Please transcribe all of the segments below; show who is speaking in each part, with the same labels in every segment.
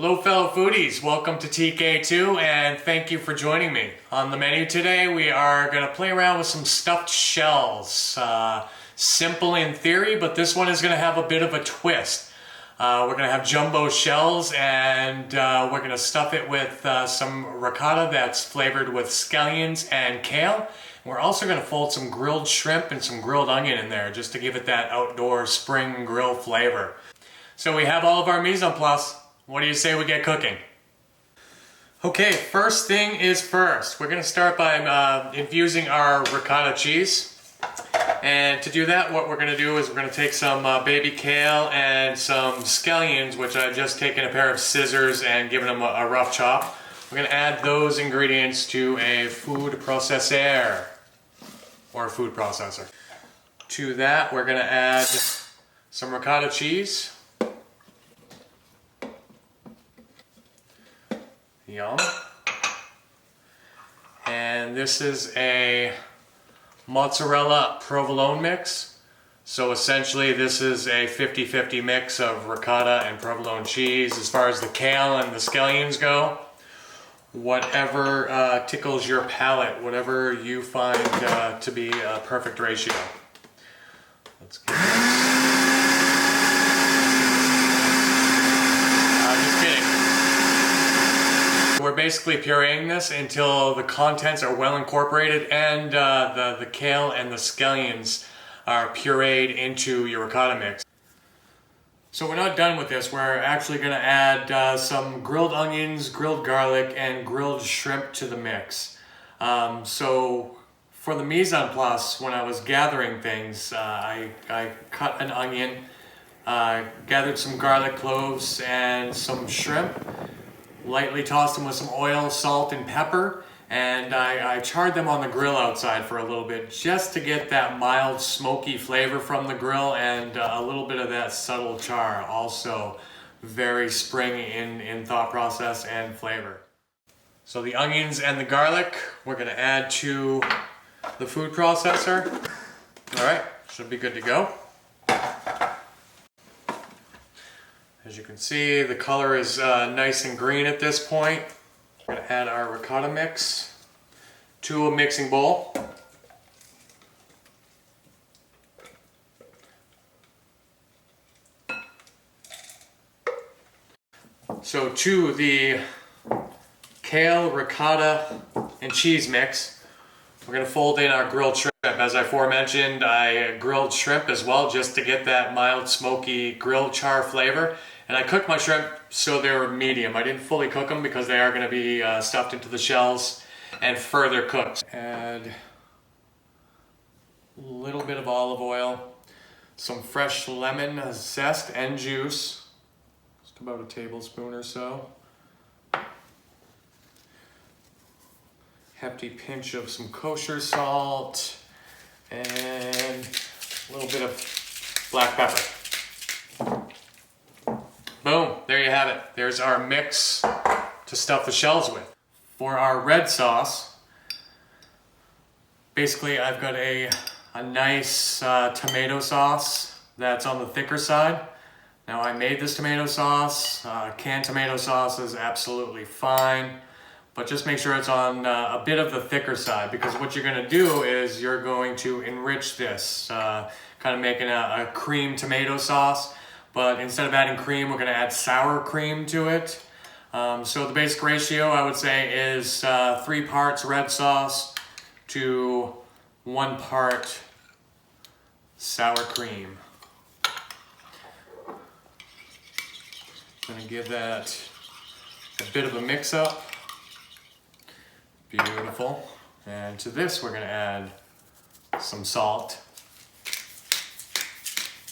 Speaker 1: Hello fellow foodies, welcome to TK2 and thank you for joining me. On the menu today we are going to play around with some stuffed shells. Simple in theory, but this one is going to have a bit of a twist. We're going to have jumbo shells and we're going to stuff it with some ricotta that's flavored with scallions and kale. We're also going to fold some grilled shrimp and some grilled onion in there just to give it that outdoor spring grill flavor. So we have all of our mise en place. What do you say we get cooking? Okay, first thing is first. We're going to start by infusing our ricotta cheese. And to do that, what we're going to do is we're going to take some baby kale and some scallions, which I've just taken a pair of scissors and given them a rough chop. We're going to add those ingredients to a food processor, or a food processor. To that, we're going to add some ricotta cheese. Yum. And this is a mozzarella provolone mix. So essentially this is a 50-50 mix of ricotta and provolone cheese. As far as the kale and the scallions go, whatever tickles your palate, whatever you find to be a perfect ratio. Let's get this. Just kidding. We're basically pureeing this until the contents are well incorporated and the kale and the scallions are pureed into your ricotta mix. So we're not done with this. We're actually going to add some grilled onions, grilled garlic, and grilled shrimp to the mix. So for the mise en place, when I was gathering things, I cut an onion, gathered some garlic cloves and some shrimp. Lightly tossed them with some oil, salt, and pepper, and I charred them on the grill outside for a little bit just to get that mild smoky flavor from the grill and a little bit of that subtle char. Also very spring in thought process and flavor. So the onions and the garlic we're going to add to the food processor. Alright, should be good to go. As you can see, the color is nice and green at this point. We're going to add our ricotta mix to a mixing bowl. So to the kale, ricotta, and cheese mix, we're going to fold in our grilled shrimp. As I aforementioned, I grilled shrimp as well just to get that mild smoky grilled char flavor. And I cooked my shrimp so they're medium. I didn't fully cook them because they are going to be stuffed into the shells and further cooked. Add a little bit of olive oil, some fresh lemon zest and juice, just about a tablespoon or so. Hefty pinch of some kosher salt and a little bit of black pepper. Boom, there you have it. There's our mix to stuff the shells with. For our red sauce, basically I've got a nice tomato sauce that's on the thicker side. Now I made this tomato sauce. Canned tomato sauce is absolutely fine, but just make sure it's on a bit of the thicker side, because what you're going to do is you're going to enrich this, kind of making a cream tomato sauce. But instead of adding cream, we're going to add sour cream to it. So the basic ratio, I would say, is 3 parts red sauce to 1 part sour cream. Going to give that a bit of a mix up. Beautiful. And to this, we're going to add some salt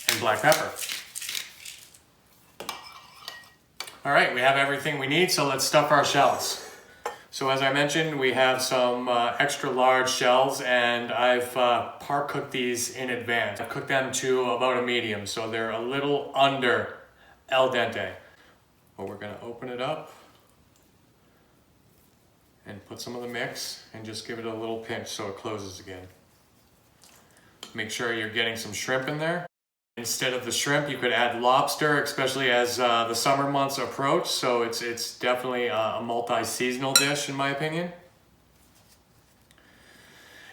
Speaker 1: and black pepper. All right, we have everything we need, so let's stuff our shells. So as I mentioned, we have some extra large shells, and I've par cooked these in advance. I've cooked them to about a medium, so they're a little under al dente. But we're gonna open it up and put some of the mix and just give it a little pinch so it closes again. Make sure you're getting some shrimp in there. Instead of the shrimp, you could add lobster, especially as the summer months approach. So it's definitely a multi-seasonal dish in my opinion.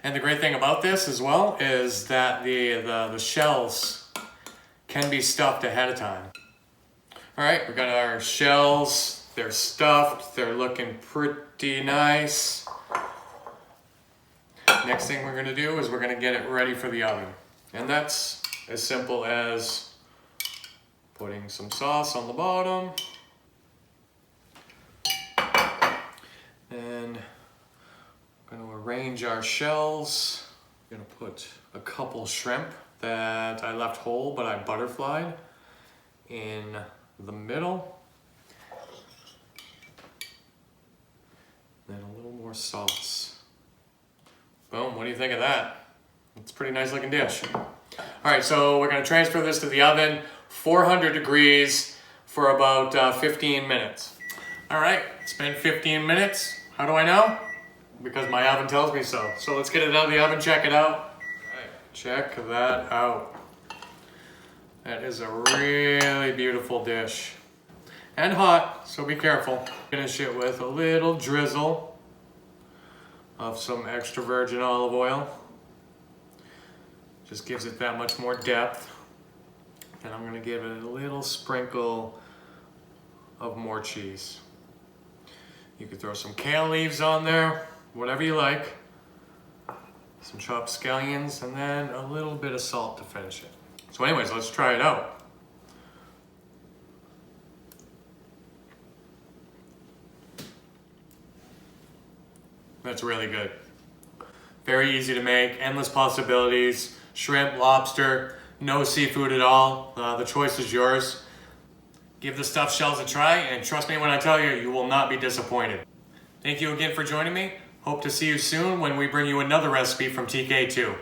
Speaker 1: And the great thing about this as well is that the shells can be stuffed ahead of time. All right, we got our shells. They're stuffed. They're looking pretty nice. Next thing we're gonna do is we're gonna get it ready for the oven. And that's as simple as putting some sauce on the bottom. And I'm gonna arrange our shells. I'm gonna put a couple shrimp that I left whole but I butterflied in the middle. Then a little more sauce. Boom, what do you think of that? It's a pretty nice looking dish. All right, so we're gonna transfer this to the oven, 400 degrees for about 15 minutes. All right, it's been 15 minutes. How do I know? Because my oven tells me so. So let's get it out of the oven, check it out. All right, check that out. That is a really beautiful dish. And hot, so be careful. Finish it with a little drizzle of some extra virgin olive oil. Just gives it that much more depth. And I'm gonna give it a little sprinkle of more cheese. You could throw some kale leaves on there, whatever you like. Some chopped scallions, and then a little bit of salt to finish it. So anyways, let's try it out. That's really good. Very easy to make, endless possibilities. Shrimp, lobster, no seafood at all. The choice is yours. Give the stuffed shells a try, and trust me when I tell you, you will not be disappointed. Thank you again for joining me. Hope to see you soon when we bring you another recipe from TK2.